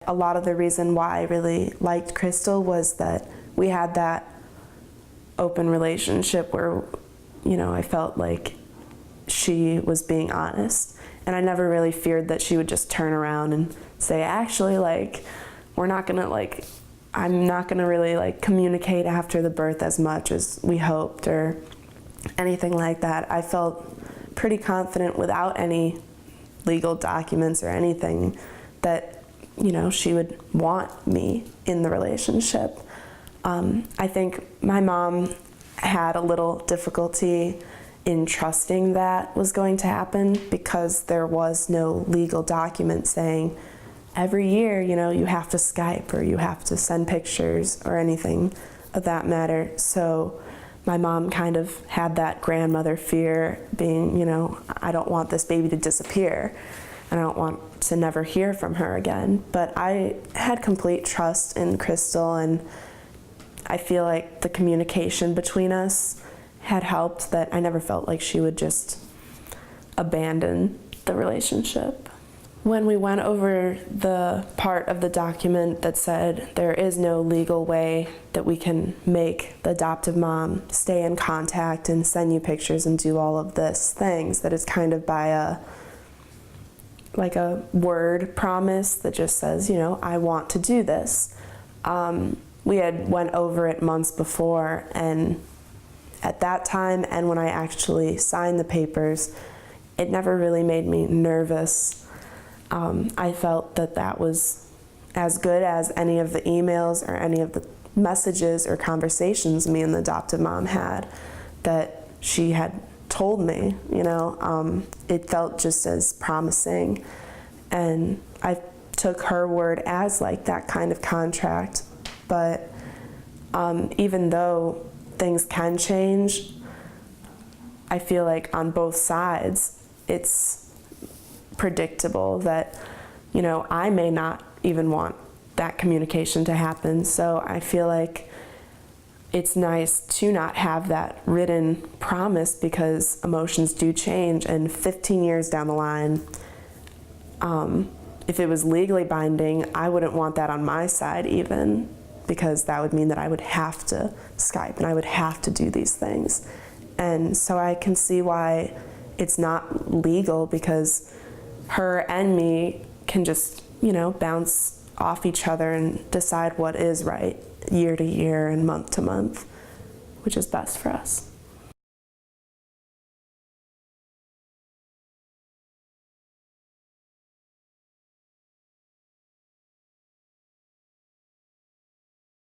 A lot of the reason why I really liked Crystal was that we had that open relationship where, I felt like she was being honest. And I never really feared that she would just turn around and say, actually, we're not gonna, I'm not gonna really, communicate after the birth as much as we hoped or anything like that. I felt pretty confident without any legal documents or anything that, she would want me in the relationship. I think my mom had a little difficulty in trusting that was going to happen because there was no legal document saying every year, you have to Skype or you have to send pictures or anything of that matter. So my mom kind of had that grandmother fear being, I don't want this baby to disappear and I don't want to never hear from her again. But I had complete trust in Crystal, and I feel like the communication between us had helped, that I never felt like she would just abandon the relationship. When we went over the part of the document that said there is no legal way that we can make the adoptive mom stay in contact and send you pictures and do all of this things, that is kind of by a word promise that just says, I want to do this. We had went over it months before, and at that time and when I actually signed the papers, it never really made me nervous. I felt that that was as good as any of the emails or any of the messages or conversations me and the adoptive mom had that she had told me. It felt just as promising, and I took her word as that kind of contract. But even though things can change, I feel like on both sides it's predictable that, I may not even want that communication to happen. So I feel like it's nice to not have that written promise, because emotions do change, and 15 years down the line, if it was legally binding, I wouldn't want that on my side even, because that would mean that I would have to Skype and I would have to do these things. And so I can see why it's not legal, because her and me can just, bounce off each other and decide what is right year to year and month to month, which is best for us.